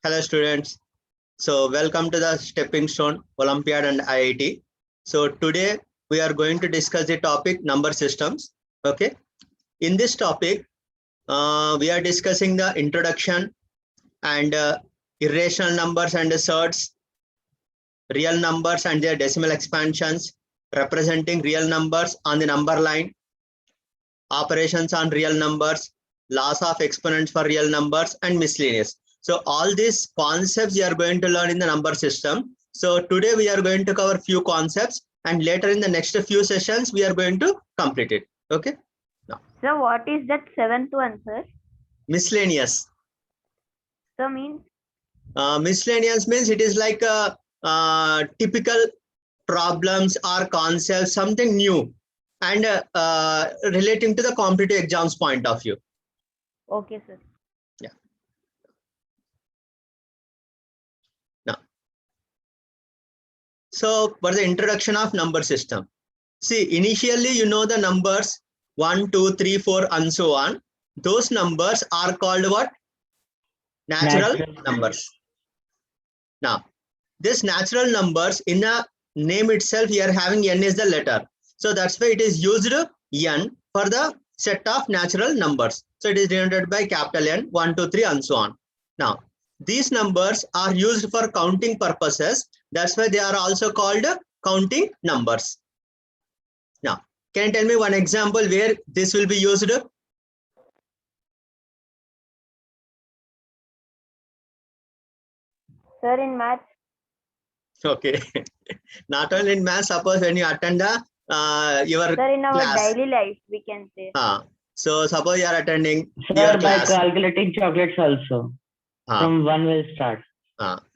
Hello students. So welcome to the Stepping Stone Olympiad and IIT. So today we are going to discuss the topic number systems. Okay. In this topic, we are discussing the introduction and irrational numbers and asserts, real numbers and their decimal expansions, representing real numbers on the number line, operations on real numbers, laws of exponents for real numbers, and miscellaneous. So all these concepts you are going to learn in the number system. So today we are going to cover few concepts, and later in the next few sessions we are going to complete it. Okay. Now, So what is that seventh one, sir? miscellaneous. So means Miscellaneous means it is like a typical problems or concepts, something new and relating to the competitive exams point of view. okay, sir. Yeah. Now, so for the introduction of number system, see, initially you know the numbers 1, 2, 3, 4 and so on. Those numbers are called what? Natural numbers. Now, this natural numbers, in a name itself we are having n is the letter. So that's why it is used n for the set of natural numbers. So it is denoted by capital N, 1, 2, 3 and so on. Now, these numbers are used for counting purposes. That's why they are also called counting numbers. Now, can you tell me one example where this will be used? Sir, in math, Okay. Not only in math, suppose when you attend the your sir, in our class. daily life, we can say. So suppose you are attending Sir, your by class. calculating chocolates also. From 1 will start.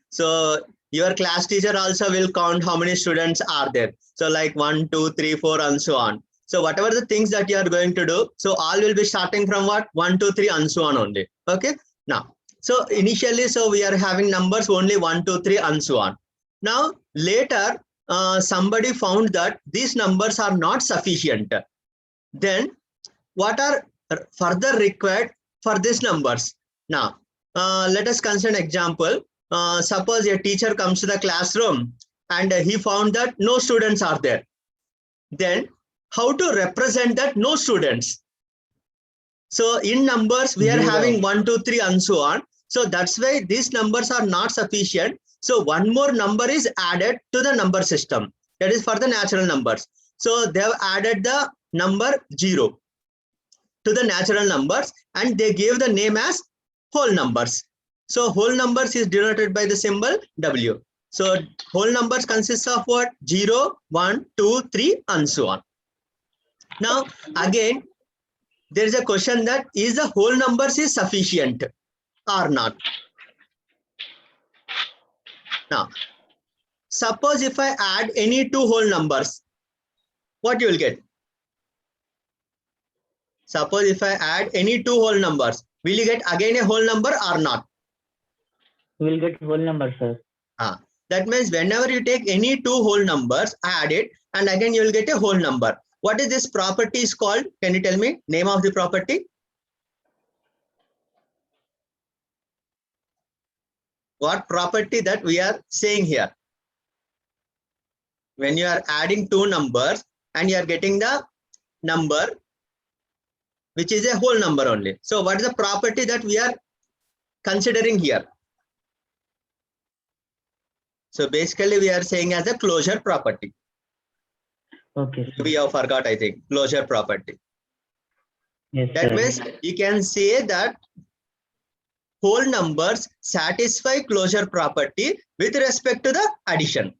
So your class teacher also will count how many students are there. So like 1, 2, 3, 4 and so on. So whatever the things that you are going to do, so all will be starting from what? 1, 2, 3 and so on only. Okay. Now, so initially, so we are having numbers only 1, 2, 3 and so on. Now later, somebody found that these numbers are not sufficient. Then what are further required for these numbers? Now, let us consider an example. Suppose a teacher comes to the classroom and he found that no students are there. Then how to represent that no students? So in numbers, we are having 1, 2, 3 and so on. So that's why these numbers are not sufficient. So one more number is added to the number system. That is for the natural numbers. So they have added the number 0 to the natural numbers and they gave the name as whole numbers. So whole numbers is denoted by the symbol W. So whole numbers consists of what? 0, 1, 2, 3 and so on. Now again, there is a question that is the whole numbers is sufficient or not? Now, suppose if I add any two whole numbers, what you will get? Suppose if I add any two whole numbers, will you get again a whole number or not? We will get whole number, sir. That means whenever you take any two whole numbers, add it, and again you will get a whole number. What is this property is called? Can you tell me name of the property? What property that we are saying here? When you are adding two numbers and you are getting the number which is a whole number only. So what is the property that we are considering here? So basically we are saying as a closure property. Okay, sir. We have forgot, I think, closure property. Yes, That sir. means you can say that whole numbers satisfy closure property with respect to the addition.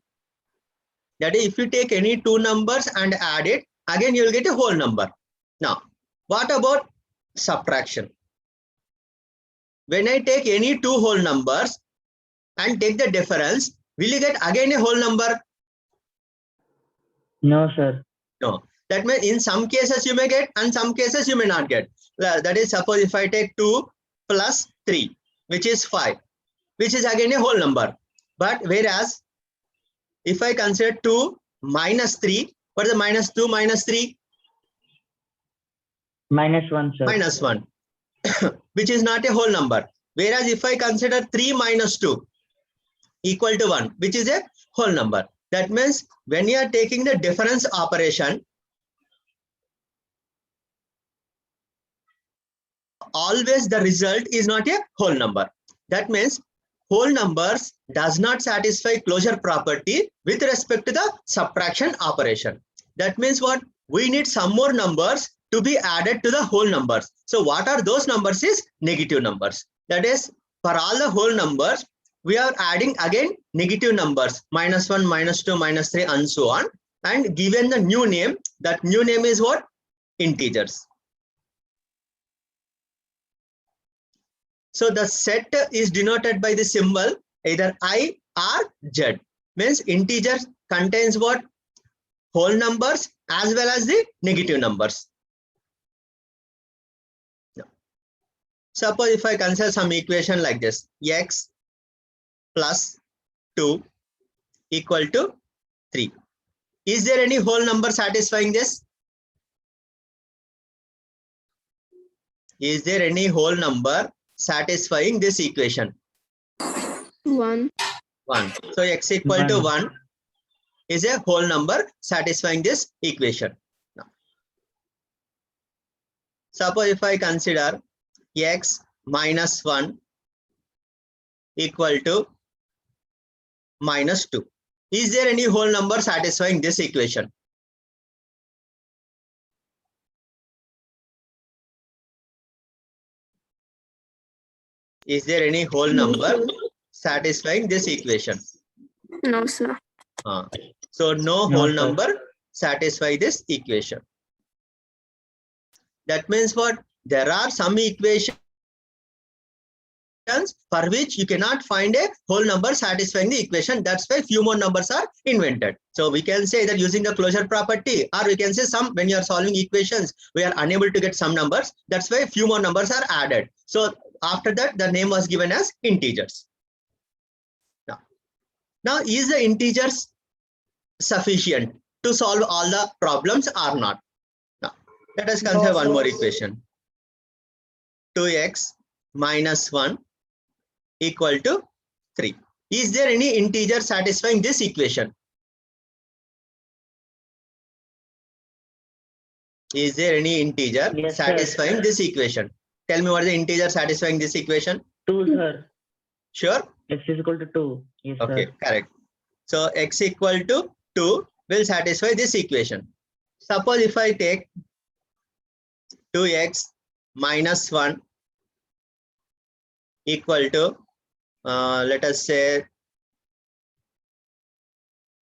That is, if you take any two numbers and add it, again you will get a whole number. Now, what about subtraction? When I take any two whole numbers and take the difference, will you get again a whole number? No, sir. No. That means in some cases you may get and some cases you may not get. That is, suppose if I take 2 plus 3, which is 5, which is again a whole number. But whereas if I consider 2 minus 3, what is the minus 2 minus 3? -1, sir. Minus 1, which is not a whole number. Whereas if I consider 3 minus 2 equal to 1, which is a whole number. That means when you are taking the difference operation, always the result is not a whole number. That means whole numbers does not satisfy closure property with respect to the subtraction operation. That means what? We need some more numbers to be added to the whole numbers. So what are those numbers is negative numbers. That is, for all the whole numbers, we are adding again negative numbers, minus 1, minus 2, minus 3, and so on. And given the new name, that new name is what? Integers. So the set is denoted by the symbol either I or Z. Means integer contains what? Whole numbers as well as the negative numbers. Suppose if I consider some equation like this, x plus 2 equal to 3. Is there any whole number satisfying this? Is there any whole number satisfying this equation? 1. 1. So x equal to 1 is a whole number satisfying this equation. Now, suppose if I consider x minus 1 equal to minus 2. Is there any whole number satisfying this equation? Is there any whole number satisfying this equation? No, sir. So no No, whole sir. number satisfy this equation. That means what? There are some equations for which you cannot find a whole number satisfying the equation. That's why few more numbers are invented. So we can say that using the closure property, or we can say some, when you are solving equations, we are unable to get some numbers. That's why few more numbers are added. So after that, the name was given as integers. Now is the integers sufficient to solve all the problems or not? Now let us consider one more equation. 2x minus 1 equal to 3. Is there any integer satisfying this equation? Is there any integer Yes, sir. satisfying this equation? Tell me what is the integer satisfying this equation? 2, sir. Sure? X is equal to 2. Yes, Okay, sir. correct. So x equal to 2 will satisfy this equation. Suppose if I take 2x minus 1 equal to let us say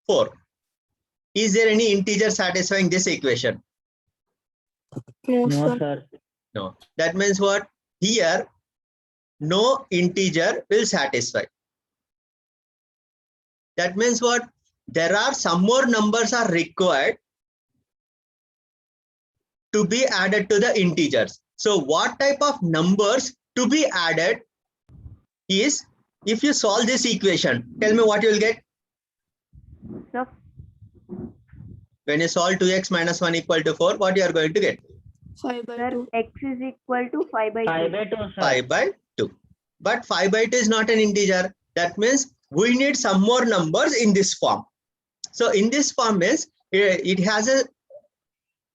4. Is there any integer satisfying this equation? No, No, sir. sir. No. That means what? Here no integer will satisfy. That means what? There are some more numbers are required to be added to the integers. So what type of numbers to be added is, if you solve this equation, tell me what you will get. So When you solve 2x minus 1 equal to 4, what you are going to get? 5 by sir, 2. x is equal to 5 by 5 2. by 2, sir. 5 by 2. But 5 by 2 is not an integer. That means we need some more numbers in this form. So in this form means it has a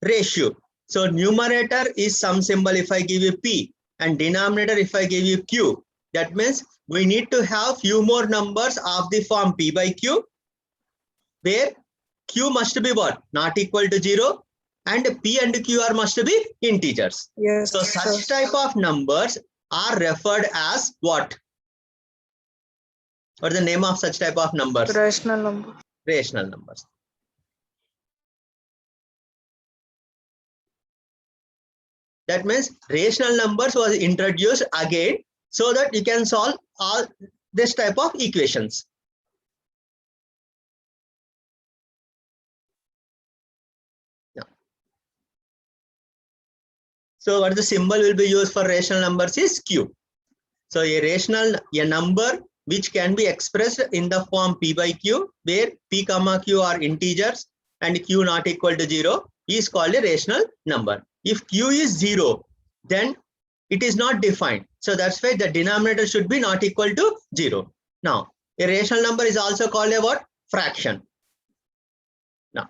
ratio. So numerator is some symbol if I give you p, and denominator if I give you q. That means we need to have few more numbers of the form p by q, where q must be what? Not equal to 0, and p and q are must be integers. Yes, So such type of numbers are referred as what? What is the name of such type of numbers? rational number. Rational numbers. That means rational numbers was introduced again so that you can solve all this type of equations. Yeah. So what the symbol will be used for rational numbers is q. So a number which can be expressed in the form p by q, where p comma q are integers and q not equal to 0, is called a rational number. If q is 0, then it is not defined. So that's why the denominator should be not equal to 0. Now, a rational number is also called a what? Fraction. Now,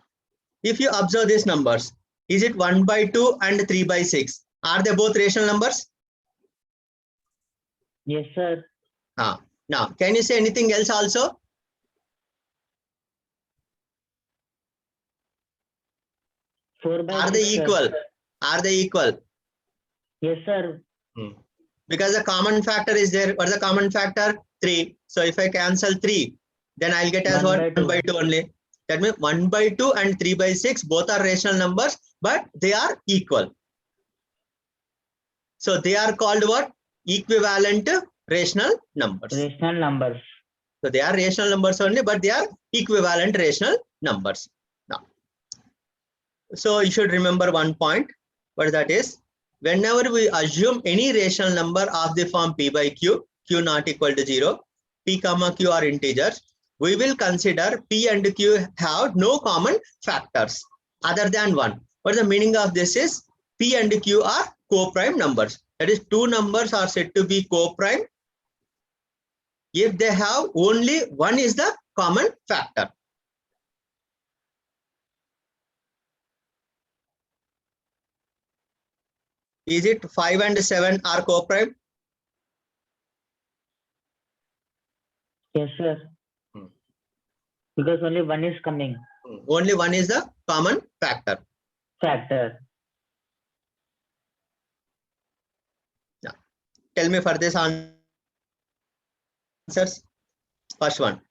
if you observe these numbers, is it 1/2 and 3/6? Are they both rational numbers? Yes, sir. Now, can you say anything else also? Are they 4/6, sir. equal? Are they equal? Yes, sir. Because the common factor is there. What's the common factor? 3. So if I cancel 3, then I'll get as what? 1/2 only. That means 1/2 and 3/6 both are rational numbers, but they are equal. So they are called what? Equivalent rational numbers. Rational numbers. So they are rational numbers only, but they are equivalent rational numbers. Now, so you should remember one point, what that is. Whenever we assume any rational number of the form p by q, q not equal to 0, p comma q are integers, we will consider p and q have no common factors other than 1. What the meaning of this is? P and q are co-prime numbers. That is, two numbers are said to be co-prime if they have only one is the common factor. Is it 5 and 7 are co-prime? Yes, sir. Because only one is coming. Only one is the common factor. Factor. Tell me for this answers. First one.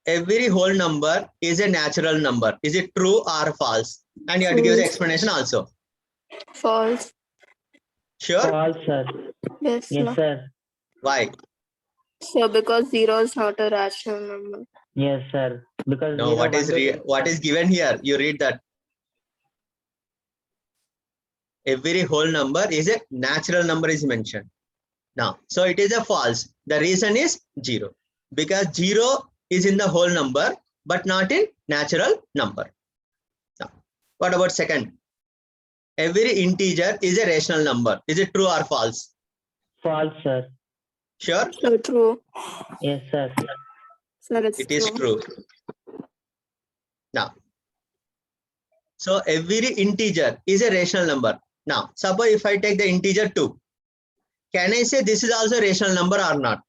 Every whole number is a natural number. Is it true or false? And you have to give the explanation also. False. Sure? False, sir. Yes, Yes, sir. Why? So because 0 is not a rational number. Yes, sir. Because No, what is given here? You read that. Every whole number is a natural number is mentioned. Now, so it is a false. The reason is 0. Because 0 is in the whole number, but not in natural number. Now, what about second? Every integer is a rational number. Is it true or false? False, sir. Sure? So true. Yes, sir. Sir, it's It is true. Now, so every integer is a rational number. Now, suppose if I take the integer 2, can I say this is also a rational number or not?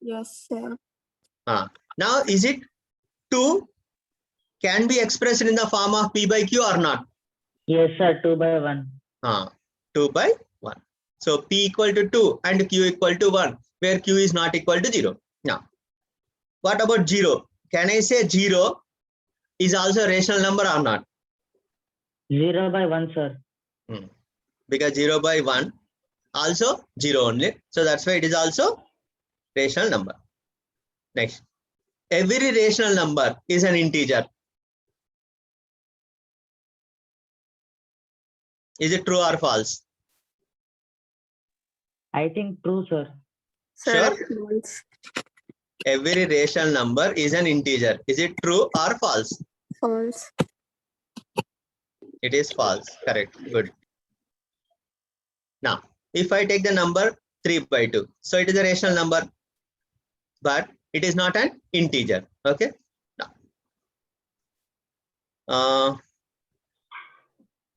Yes, sir. Now, is it 2 can be expressed in the form of p by q or not? Yes, sir. 2/1. 2/1. So p equal to 2 and q equal to 1, where q is not equal to 0. Now, what about 0? Can I say 0 is also a rational number or not? 0/1, sir. Because 0/1 also 0 only. So that's why it is also rational number. Next, every rational number is an integer. Is it true or false? I think true, sir. Sir, Sure. false. Every rational number is an integer. Is it true or false? False. It is false. Correct. Good. Now, if I take the number 3/2, so it is a rational number, but it is not an integer. Okay. Now,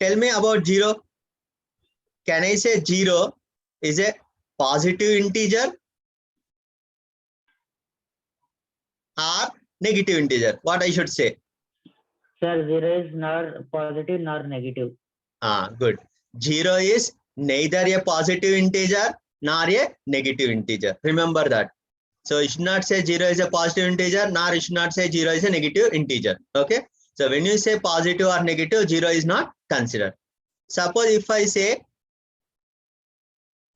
tell me about 0. Can I say 0 is a positive integer or negative integer? What I should say? Sir, 0 is nor positive nor negative. Good. 0 is neither a positive integer nor a negative integer. Remember that. So you should not say 0 is a positive integer, nor you should not say 0 is a negative integer. Okay. So when you say positive or negative, 0 is not considered. Suppose if I say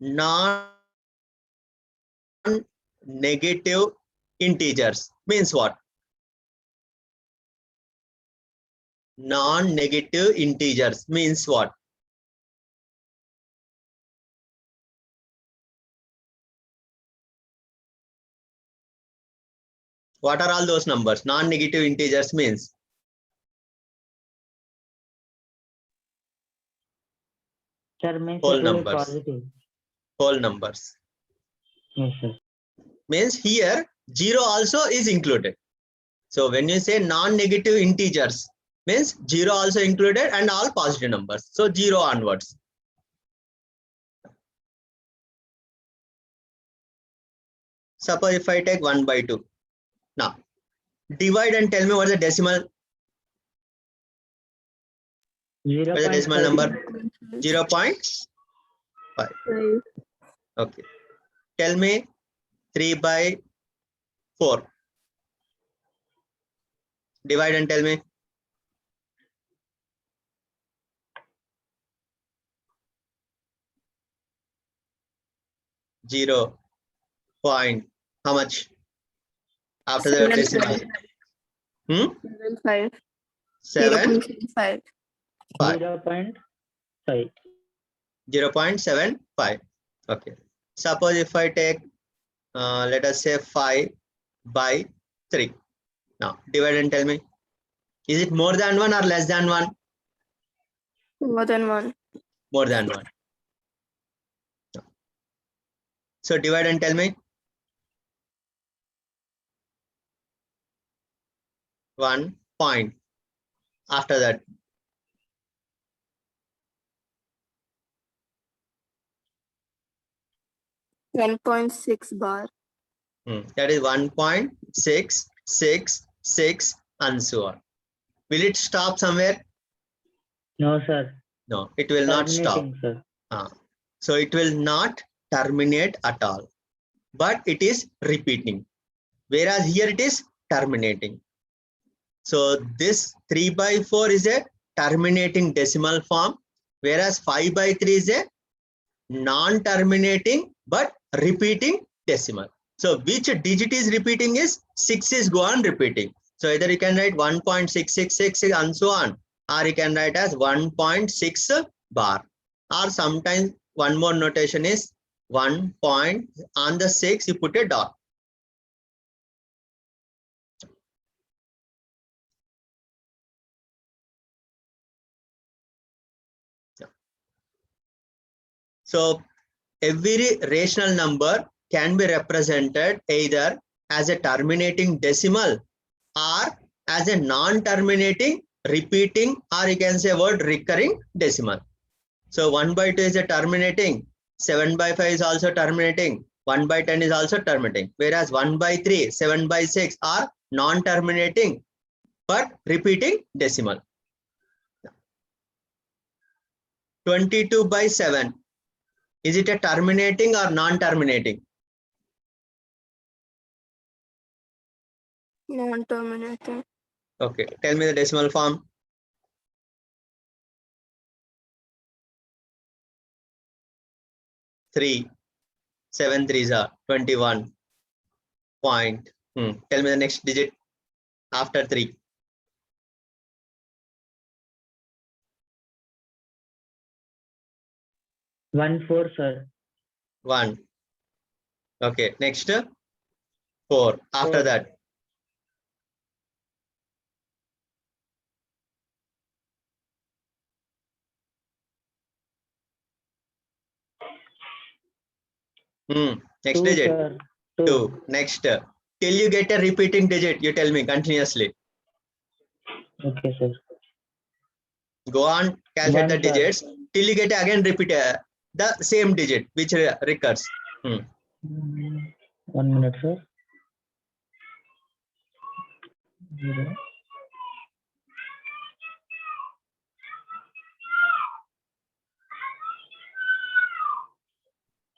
non-negative integers, means what? Non-negative integers means what? What are all those numbers? Non-negative integers means? Sir, means Whole it will be numbers. positive. whole numbers. Yes, sir. Means here 0 also is included. So when you say non-negative integers, means 0 also included and all positive numbers. So 0 onwards. Suppose if I take 1 by 2. Now divide and tell me what is the decimal. What is the decimal 0.5. number? 0.5. Okay. Tell me 3 by 4. Divide and tell me. Zero point. How much? After the decimal. 5. 7. 5. 0.5. 0.75. Okay. Suppose if I take, let us say 5 by 3. Now divide and tell me. Is it more than 1 or less than 1? More than 1. More than 1. So divide and tell me. 1 point. After that. $10.6 That is 1.666 and so on. Will it stop somewhere? No, sir. No, it will not stop. Terminating, sir. So it will not terminate at all, but it is repeating. Whereas here it is terminating. So this 3 by 4 is a terminating decimal form, whereas 5 by 3 is a non-terminating but repeating decimal. So which digit is repeating is 6 is go on repeating. So either you can write 1.666 and so on, or you can write as 1.6 bar, or sometimes one more notation is 1 point on the 6 you put a dot. So every rational number can be represented either as a terminating decimal or as a non-terminating repeating, or you can say word recurring decimal. So 1 by 2 is a terminating, 7 by 5 is also terminating, 1 by 10 is also terminating, whereas 1 by 3, 7 by 6 are non-terminating but repeating decimal. 22 by 7, is it a terminating or non-terminating? Non-terminating. Okay, tell me the decimal form. Three, 7 threes are 21 point. Tell me the next digit after 3. 1.4, sir. 1. Okay, next 4. After 4. that. Next 2, digit. sir. 2. Next. Till you get a repeating digit, you tell me continuously. Okay, sir. Go on, calculate the 1, sir. digits till you get again repeat the same digit which recurs. 1 minute, sir. 0.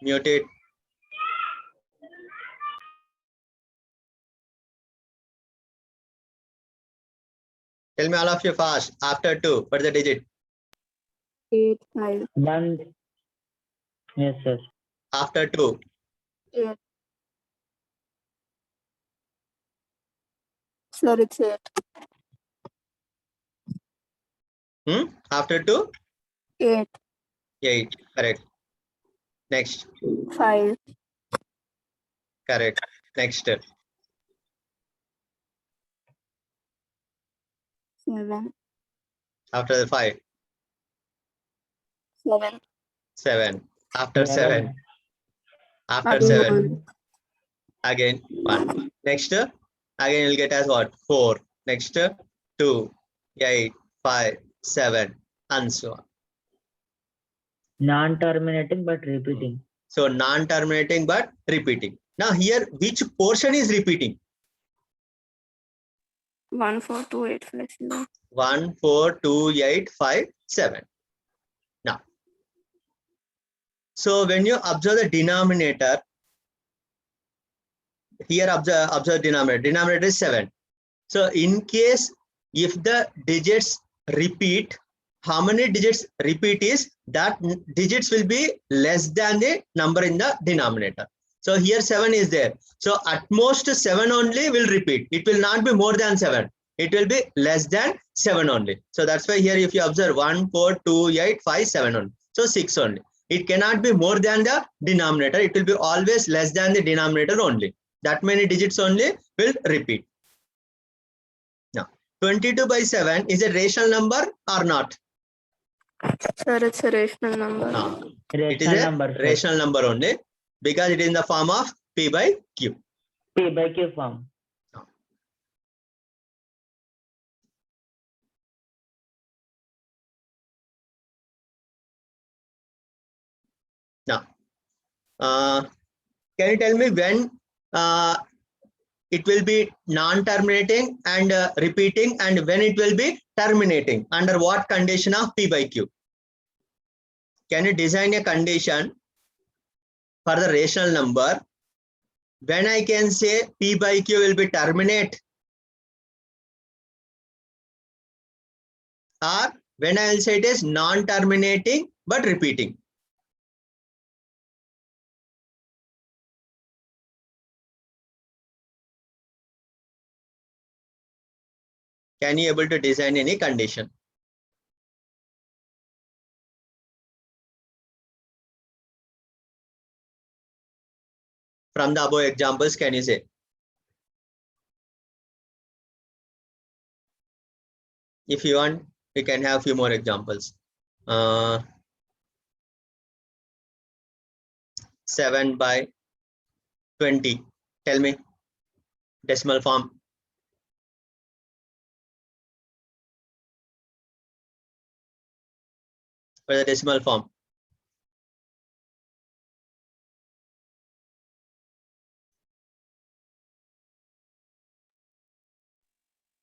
Mute it. Tell me all of you fast. After 2, what is the digit? 8, 5. 1. Yes, sir. After 2. 8. Sir, it's 8. After 2. 8. 8. Correct. Next. 5. Correct. Next. 7. After the 5. 7. 7. After 7. After Again 7. one. Again 1. Next, again you'll get as what? 4. Next, 2, 8, 5, 7, and so on. Non-terminating but repeating. So non-terminating but repeating. Now here, which portion is repeating? 1, 4, 2, 8, 5, 7. 1, 4, 2, 8, 5, 7. Now, so when you observe the denominator, here observe denominator. Denominator is 7. So in case if the digits repeat, how many digits repeat is that digits will be less than the number in the denominator. So here 7 is there. So at most 7 only will repeat. It will not be more than 7. It will be less than 7 only. So that's why here if you observe 1, 4, 2, 8, 5, 7 only. So 6 only. It cannot be more than the denominator. It will be always less than the denominator only. That many digits only will repeat. Now 22 by 7 is a rational number or not? Sir, it's a rational number. No. It is Rational a number. Sir. rational number only because it is in the form of P by Q. P by Q form. Now, can you tell me when it will be non-terminating and repeating, and when it will be terminating? Under what condition of P by Q? Can you design a condition for the rational number when I can say P by Q will be terminate, or when I will say it is non-terminating but repeating? Can you able to design any condition? From the above examples, can you say? If you want, we can have few more examples. 7 by 20. Tell me. Decimal form. What is the decimal form?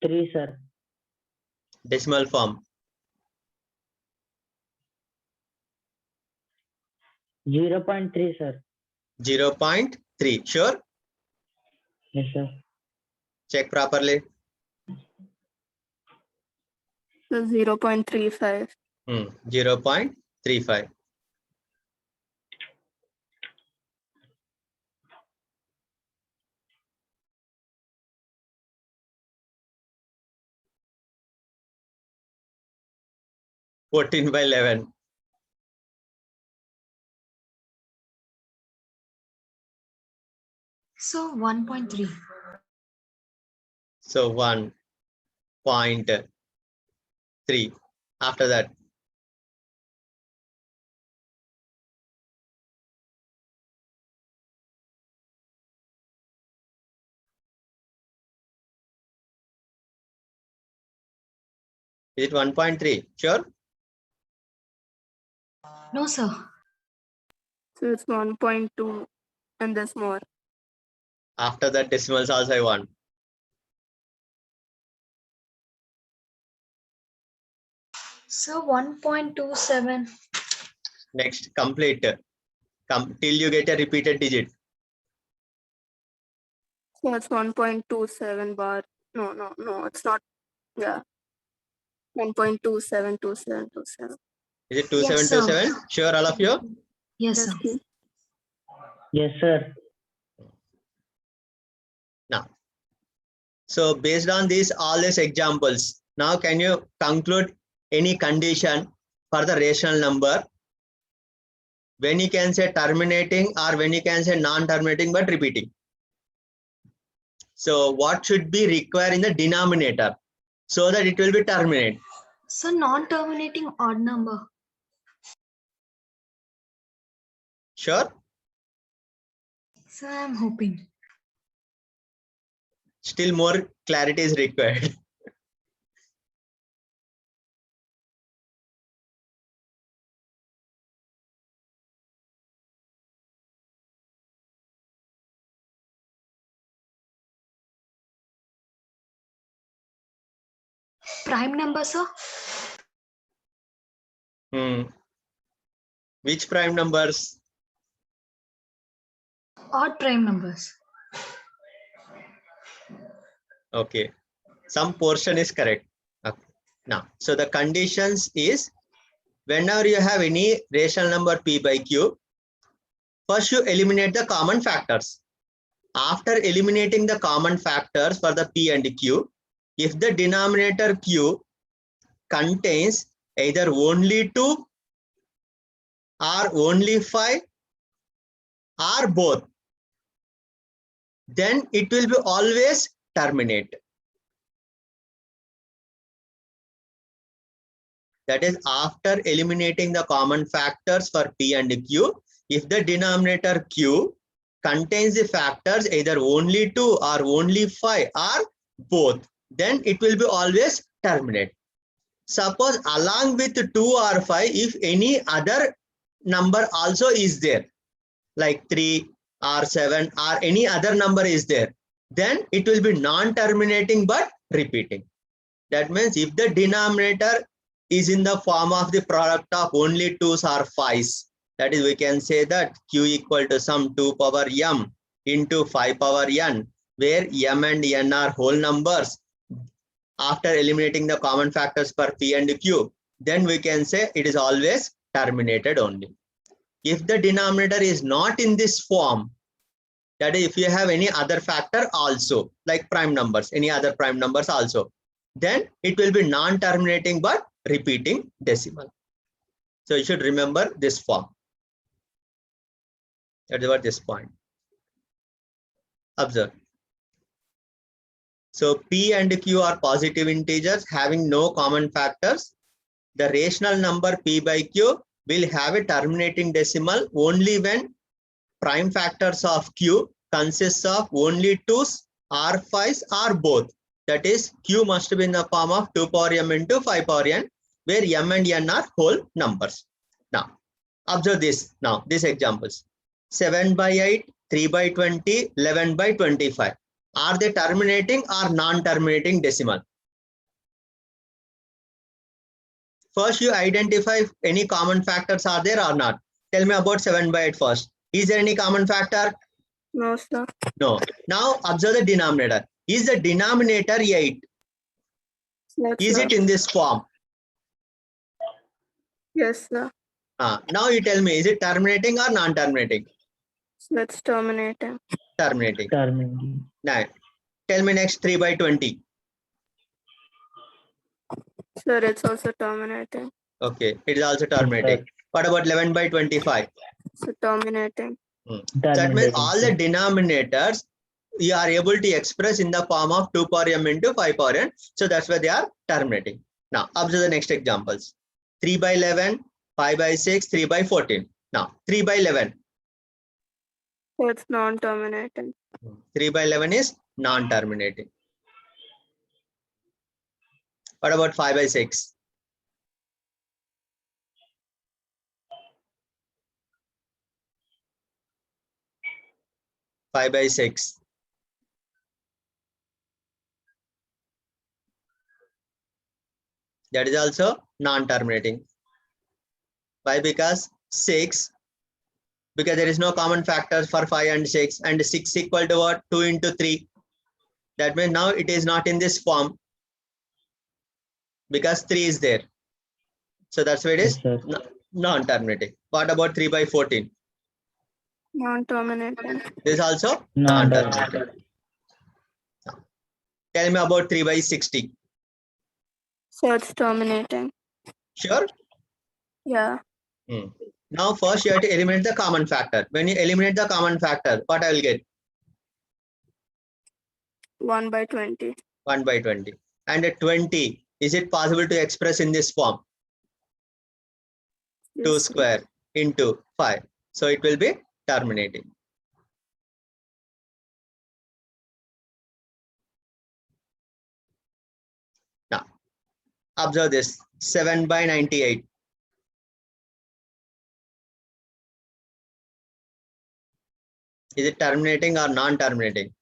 Three, sir. Decimal form. 0.3, sir. 0.3. Sure? Yes, sir. Check properly. So 0.35. 0.35. (14 by 11). So 1.3. So 1.3. After that, is it 1.3? Sure? No, sir. So it's 1.2 and there's more. After that, decimals also I want. So 1.27. Next, complete. Till you get a repeated digit. So it's 1.27 bar. No, it's not. Yeah. 1.272727. Is it Yes, sir. 2727? Sure, all of you? Yes, Yes, sir. please. Yes, sir. Now, so based on these all these examples, now can you conclude any condition for the rational number when you can say terminating or when you can say non-terminating but repeating? So what should be required in the denominator so that it will be terminate? So non-terminating odd number. Sure? So I'm hoping. Still more clarity is required. Prime number, sir? Which prime numbers? Odd prime numbers. Okay, some portion is correct. Okay. Now, so the conditions is whenever you have any rational number p by q, first you eliminate the common factors. After eliminating the common factors for the p and q, if the denominator q contains either only 2 or only 5 or both, then it will be always terminate. That is, after eliminating the common factors for p and q, if the denominator q contains the factors either only 2 or only 5 or both, then it will be always terminate. Suppose along with 2 or 5, if any other number also is there, like 3 or 7 or any other number is there, then it will be non-terminating but repeating. That means if the denominator is in the form of the product of only 2s or 5s, that is, we can say that q equal to some 2 power m into 5 power n, where m and n are whole numbers. After eliminating the common factors for p and q, then we can say it is always terminated only. If the denominator is not in this form, that is, if you have any other factor also, like prime numbers, any other prime numbers also, then it will be non-terminating but repeating decimal. So you should remember this form. That is what this point. Observe. So p and q are positive integers having no common factors. The rational number p by q will have a terminating decimal only when prime factors of q consists of only 2s or 5s or both. That is, q must be in the form of 2 power m into 5 power n, where m and n are whole numbers. Now, observe this. Now, these examples. 7 by 8, 3 by 20, 11 by 25. Are they terminating or non-terminating decimal? First, you identify if any common factors are there or not. Tell me about 7 by 8 first. Is there any common factor? No, sir. No. Now, observe the denominator. Is the denominator 8? Yes, Is sir. it in this form? Yes, sir. Now you tell me, is it terminating or non-terminating? That's terminating. Terminating. Terminating. Now, tell me next 3 by 20. Sir, it's also terminating. Okay, it is also terminating. Yes, What about 11 by 25? So terminating. That means Terminating, all sir. the denominators you are able to express in the form of 2 power m into 5 power n. So that's why they are terminating. Now, observe the next examples. 3 by 11, 5 by 6, 3 by 14. Now, 3 by 11. So it's non-terminating. 3 by 11 is non-terminating. What about 5 by 6? Five by 6. That is also non-terminating. Why? Because 6, because there is no common factors for 5 and 6, and 6 equal to what? 2 into 3. That means now it is not in this form because 3 is there. So that's why it is Yes, sir. non-terminating. What about 3 by 14? Non-terminating. This is also Non-terminating. non-terminating. Tell me about 3 by 60. So it's terminating. Sure? Yeah. Now first you have to eliminate the common factor. When you eliminate the common factor, what I will get? 1 by 20. 1 by 20. And at 20, is it possible to express in this form? 2 Yes, sir. square into 5. So it will be terminating. Observe this, 7/98. Is it terminating or non-terminating?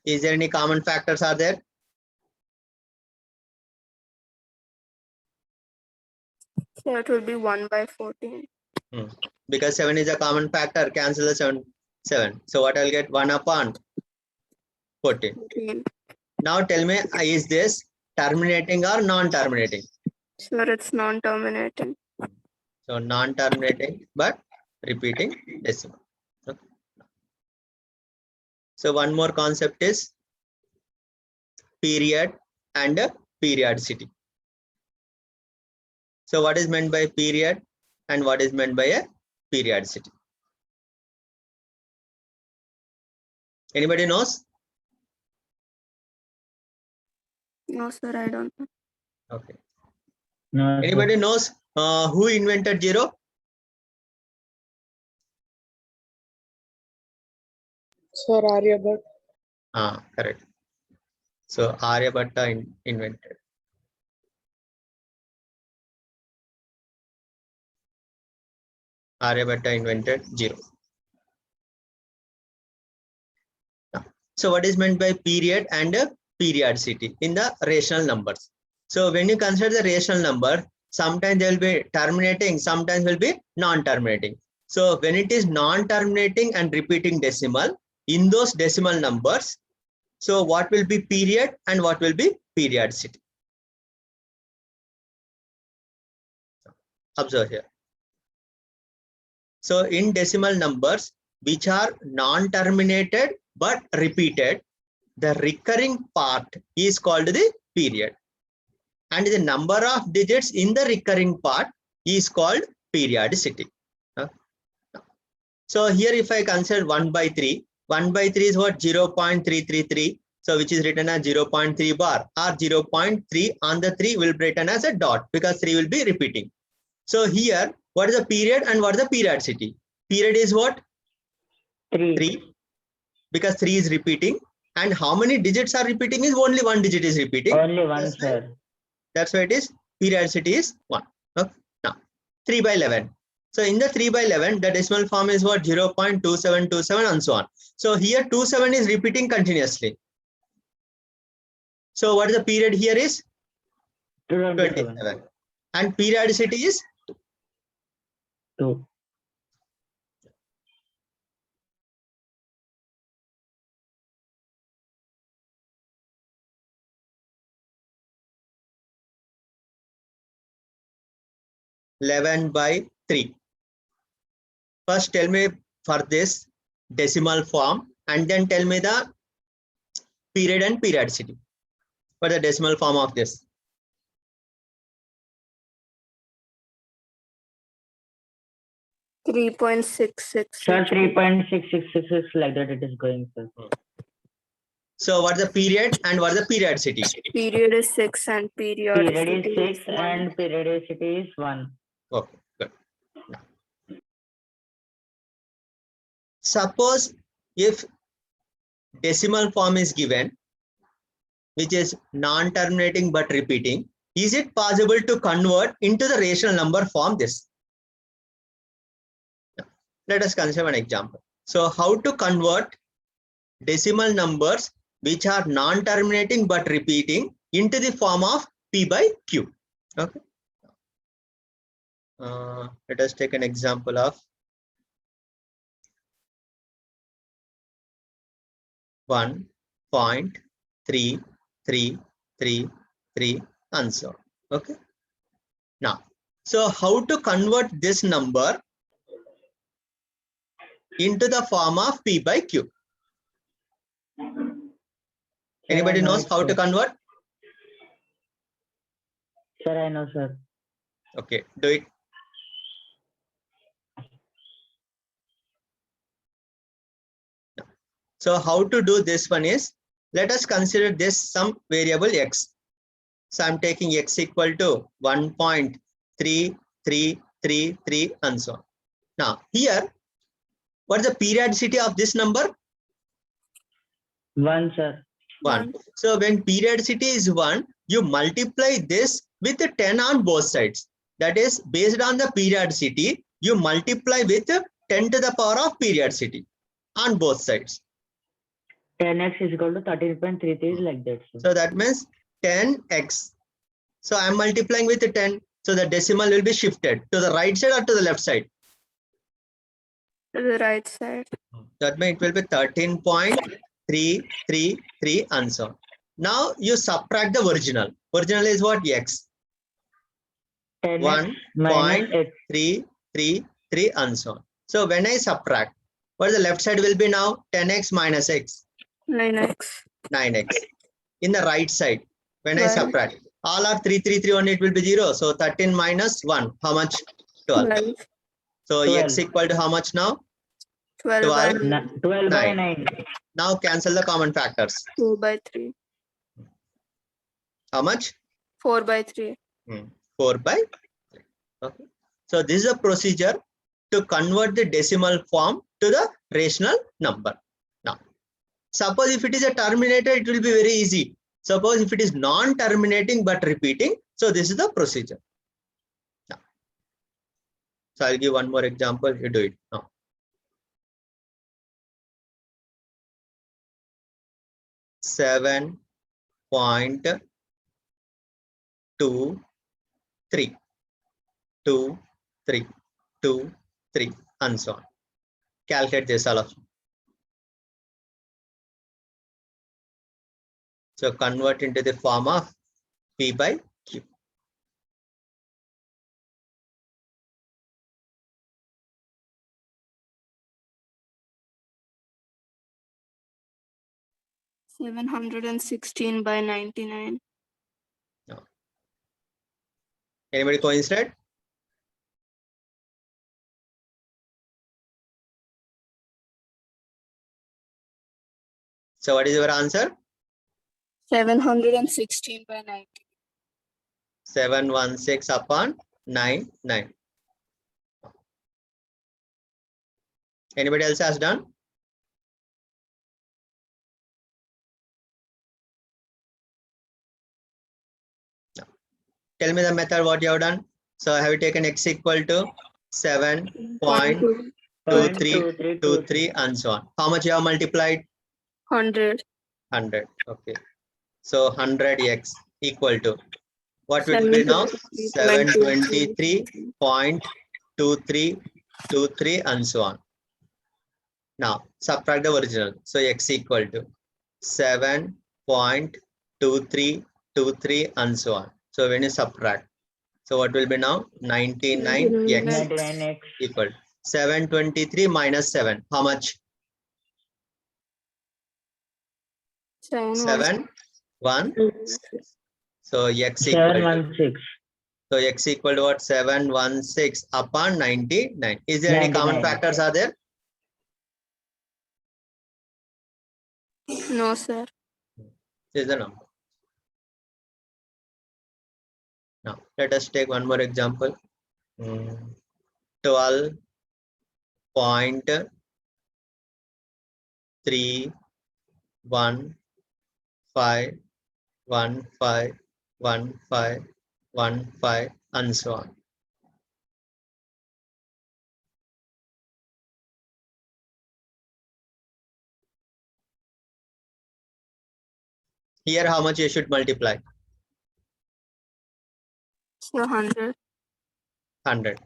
Is there any common factors are there? So it will be 1/14. Because 7 is a common factor, cancel the 7. So what I'll get 1/14. 14. Now tell me, is this terminating or non-terminating? Sure, it's non-terminating. So non-terminating, but repeating decimal. Okay. So one more concept is period and periodicity. So what is meant by period and what is meant by a periodicity? Anybody knows? No, sir, I don't know. Okay. No, Anybody knows who invented zero? Sir Aryabhat. Correct. So Aryabhatta invented. Aryabhatta invented zero. So what is meant by period and periodicity in the rational numbers? So when you consider the rational number, sometimes they will be terminating, sometimes will be non-terminating. So when it is non-terminating and repeating decimal, in those decimal numbers, so what will be period and what will be periodicity? Observe here. So in decimal numbers which are non-terminated but repeated, the recurring part is called the period, and the number of digits in the recurring part is called periodicity. So here if I consider 1/3, 1/3 is what? 0.333. So which is written as 0.3 bar, or 0.3 on the 3 will be written as a dot because 3 will be repeating. So here what is the period and what is the periodicity? Period is what? 3, because 3 is repeating, and how many digits are repeating is only one digit is repeating. Only one, sir. That's why it is periodicity is 1. Okay. Now 3/11. So in the 3/11, the decimal form is what? 0.2727 and so on. So here 27 is repeating continuously. So what is the period here is 27, and periodicity is 2. (11/3). First tell me for this decimal form and then tell me the period and periodicity for the decimal form of this. Three 3.66. Sir, 3.6666 like that it is going, sir. So what is the period and what is the periodicity? Period is 6 and Period periodicity is 6 is 1. and periodicity is 1. Okay, good. Now, suppose if decimal form is given, which is non-terminating but repeating, is it possible to convert into the rational number form this? Now, let us consider an example. So how to convert decimal numbers which are non-terminating but repeating into the form of P/Q? Okay. Let us take an example of 1.3333 and so on. Okay. Now, so how to convert this number into the form of P/Q? Anybody Sir, I know knows it, how to sir. convert? Sir, I know, sir. Okay, do it. So how to do this one is, let us consider this some variable x. So I'm taking x equal to 1.3333 and so on. Now here, what is the periodicity of this number? 1, sir. 1. So when periodicity is 1, you multiply this with 10 on both sides. That is, based on the periodicity, you multiply with 10 to the power of periodicity on both sides. 10x is equal to 13.33 is like that, sir. So that means 10x. So I'm multiplying with 10. So the decimal will be shifted to the right side or to the left side. To the right side. That means it will be 13.333 and so on. Now you subtract the original. Original is what? X. 10x minus x. 1.333 and so on. So when I subtract, what is the left side will be now? 10x minus x. 9x. 9x. In the right side, when I 12. subtract, all are 333 on it will be 0. So 13 minus 1, how much? 12. 12. So 12. x equal to how much now? 12 by 12. 12 by 9. 9. Now cancel the common factors. 4 by 3. How much? 4 by 3. 4 by 3. Okay. So this is a procedure to convert the decimal form to the rational number. Now, suppose if it is a terminator, it will be very easy. Suppose if it is non-terminating but repeating, so this is the procedure. Now, so I'll give one more example. You do it now. Seven point 2 3 2 3 2 3 and so on. Calculate this all of you. So convert into the form of P by Q. $716 by 99. No. Anybody coincide? So what is your answer? 716 by 90. 716 upon 9. Anybody else has done? No. Tell me the method what you have done. So have you taken x equal to 7.2323 and so on. How much you have multiplied? 100. 100. Okay. So 100x equal to what will be now? 723.2323 and so on. Now subtract the original. So x equal to 7.2323 and so on. So when you subtract, so what will be now? 99x 99x. equal 723 minus 7. How much? 7 1. So x equal to 716. so x equal to what? 716 upon 99. Is there any common 99. factors are there? No, sir. This is the number. Now let us take one more example. 12.3151515115 and so on. Here how much you should multiply? So 100. 100.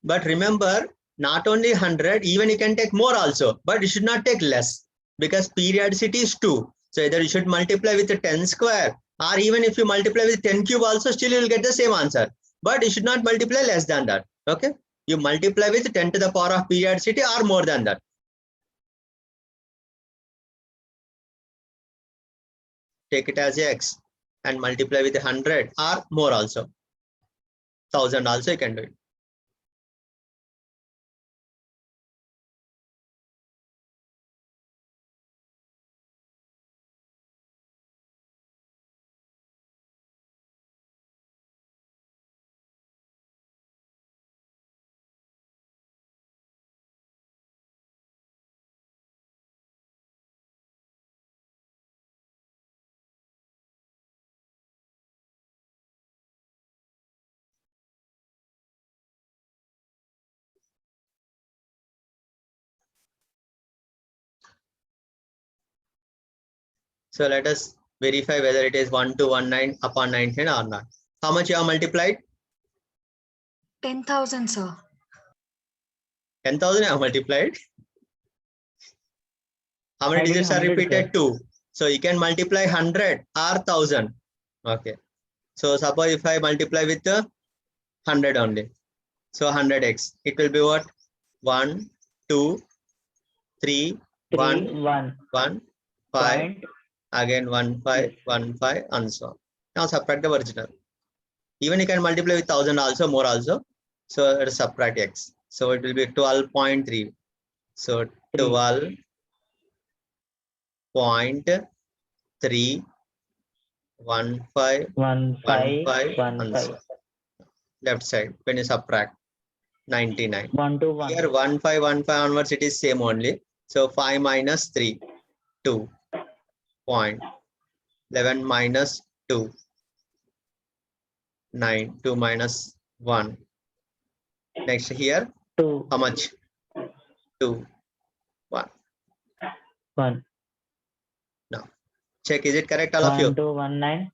But remember, not only 100, even you can take more also, but you should not take less because periodicity is 2. So either you should multiply with the 10 square or even if you multiply with 10 cube also, still you will get the same answer. But you should not multiply less than that. Okay. You multiply with 10 to the power of periodicity or more than that. Take it as x and multiply with 100 or more also. 1000 also you can do it. So let us verify whether it is 1219 upon 19 or not. How much you have multiplied? 10,000, sir. 10,000 you have multiplied. How many I did digits are 100, repeated? sir. 2. So you can multiply 100 or 1000. Okay. So suppose if I multiply with 100 only. So 100x. It will be what? 1, 2, 3, 1, 3, 1. 1, 5. Point. Again 1, 5, Yes. 1, 5, and so on. Now subtract the original. Even you can multiply with 1000 also, more also. So let us subtract x. So it will be 12.3. So 12.3 1 5 1, 1 5, 5 1, and 5. so on. Left side when you subtract 99. 1 to 1. Here 1 5 1 5 onwards it is same only. So 5 minus 3 2 point 11 minus 2 9 2 minus 1. Next here 2, how much? 2 1. 1. Now check, is it correct all of 1 you? to 1, 9.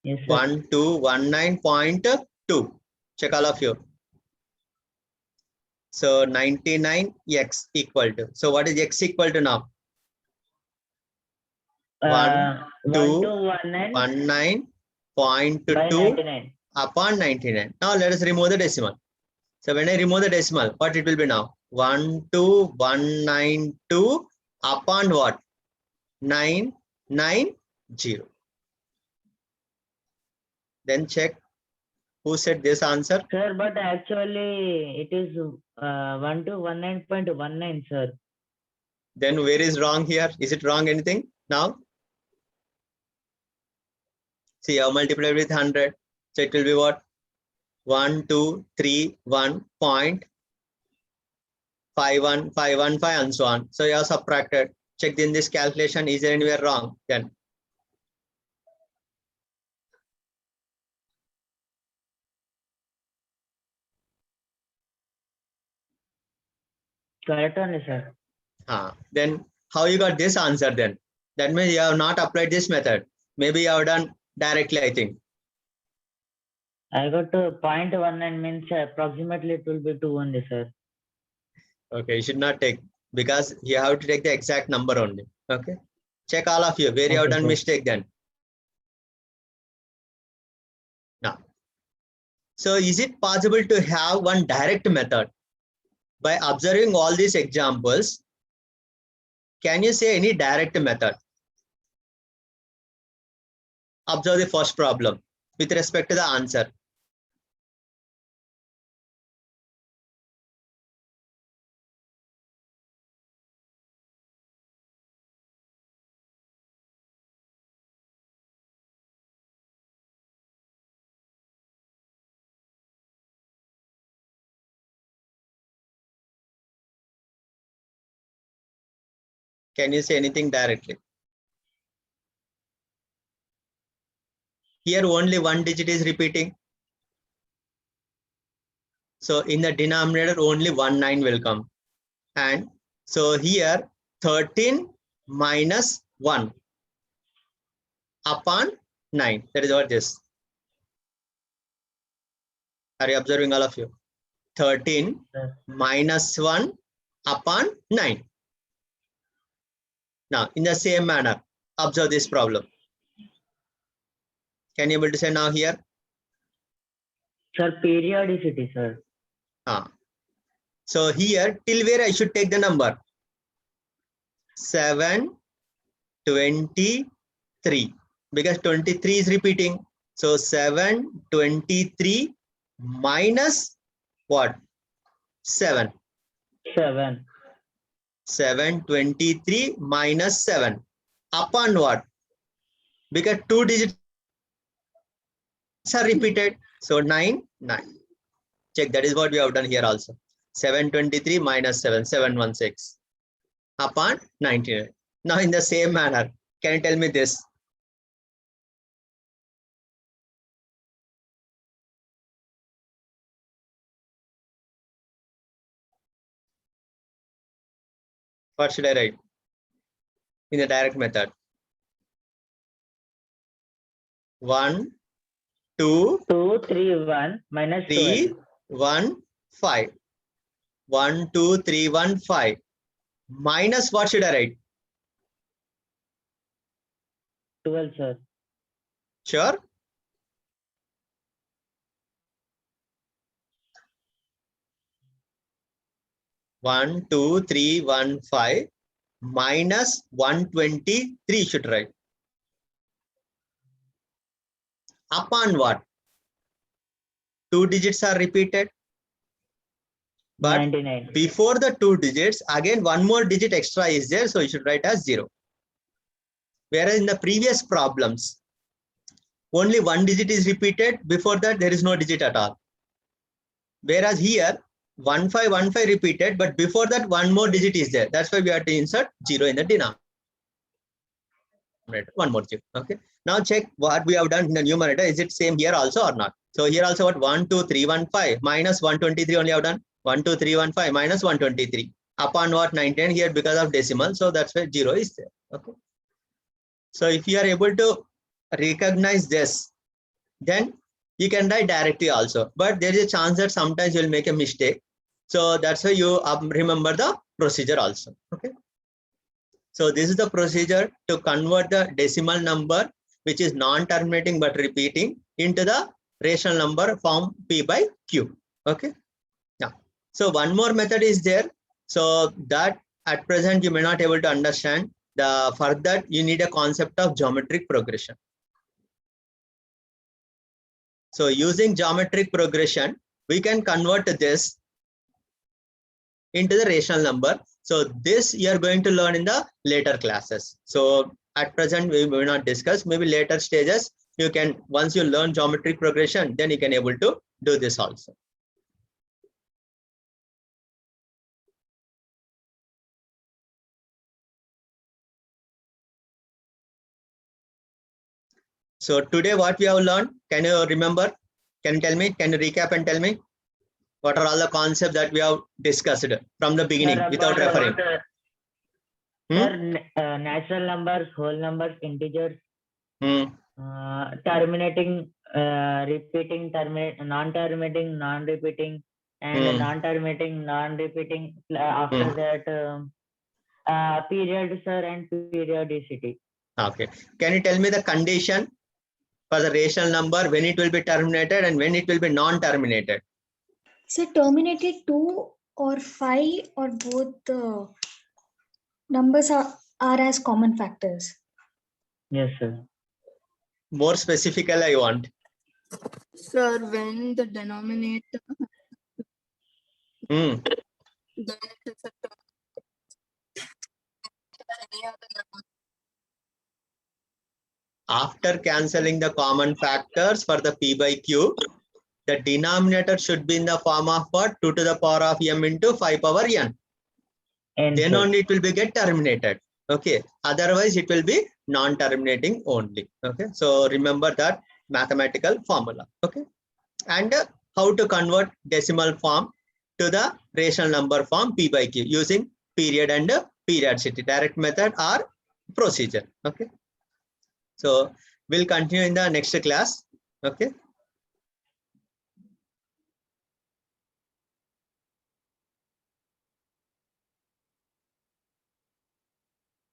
Yes, sir. 1219.2. Check all of you. So 99x equal to. So what is x equal to now? 1 1 to 2 1, 9 by 19.2 99. upon 99. Now let us remove the decimal. So when I remove the decimal, what it will be now? 12192 upon what? 990. Then check who said this answer. Sir, but actually it is 1 to 19.19, sir. Then where is wrong here? Is it wrong anything now? See, I multiplied with 100. So it will be what? 1231.51515 and so on. So you have subtracted. Check in this calculation. Is there anywhere wrong? Then Correct only, sir. then how you got this answer then? That means you have not applied this method. Maybe you have done directly, I think. I got to 0.19 means approximately it will be 2 only, sir. Okay, you should not take, because you have to take the exact number only. Okay. Check all of you where you have Okay, done sir. mistake then. Now, so is it possible to have one direct method? By observing all these examples, can you say any direct method? Observe the first problem with respect to the answer. Can you say anything directly? Here only one digit is repeating. So in the denominator only 9 will come. And so here 13 minus 1 upon 9. That is what this. Are you observing all of you? 13 minus 1 upon 9. Now in the same manner, observe this problem. Can you able to say now here? Sir, periodicity, sir. So here till where I should take the number? 723, because 23 is repeating. So 723 minus what? 7. 7. 723 minus 7 upon what? Because 2 digits are repeated. So 9. Check, that is what we have done here also. 723 minus 7, 716 upon 99. Now in the same manner, can you tell me this? What should I write in the direct method? 1, 2, 2, 3, 1 minus 3, 12. 1, 5. 1, 2, 3, 1, 5. Minus what should I write? 12, sir. Sure. One, 2, 3, 1, 5 minus 123 should write. Upon what? 2 digits are repeated. But 99. before the 2 digits, again one more digit extra is there, so you should write as 0. Whereas in the previous problems, only 1 digit is repeated. Before that, there is no digit at all. Whereas here, 1515 repeated, but before that, one more digit is there. That's why we have to insert 0 in the denominator. One more 0. Okay. Now check what we have done in the numerator. Is it same here also or not? So here also what 1, 2, 3, 1, 5 minus 123 only have done. 1, 2, 3, 1, 5 minus 123. Upon what 19 here because of decimal. So that's why 0 is there. Okay. So if you are able to recognize this, then you can write directly also. But there is a chance that sometimes you will make a mistake. So that's why you remember the procedure also. Okay. So this is the procedure to convert the decimal number, which is non-terminating but repeating, into the rational number form P by Q. Okay. Now, so one more method is there. So that at present you may not able to understand. For that you need a concept of geometric progression. So using geometric progression, we can convert this into the rational number. So this you are going to learn in the later classes. So at present we will not discuss. Maybe later stages you can, once you learn geometric progression, then you can able to do this also. So today what we have learned, can you remember? Can you tell me? Can you recap and tell me? What are all the concepts that we have discussed from the beginning without referring? Natural numbers, whole numbers, integers, terminating, repeating, non-terminating, non-repeating, and non-terminating, non-repeating. After that, period, sir, and periodicity. Okay. Can you tell me the condition for the rational number, when it will be terminated and when it will be non-terminated? So terminated 2 or 5 or both the numbers are as common factors. Yes, sir. More specifically I want. Sir, when the denominator then it is a term. Any other number. After cancelling the common factors for the P by Q, the denominator should be in the form of what? 2 to the power of m into 5 power n. And Then sir, only it will be get terminated. Okay. Otherwise it will be non-terminating only. Okay. So remember that mathematical formula. Okay. And how to convert decimal form to the rational number form P by Q using period and periodicity, direct method or procedure. Okay. So we'll continue in the next class. Okay.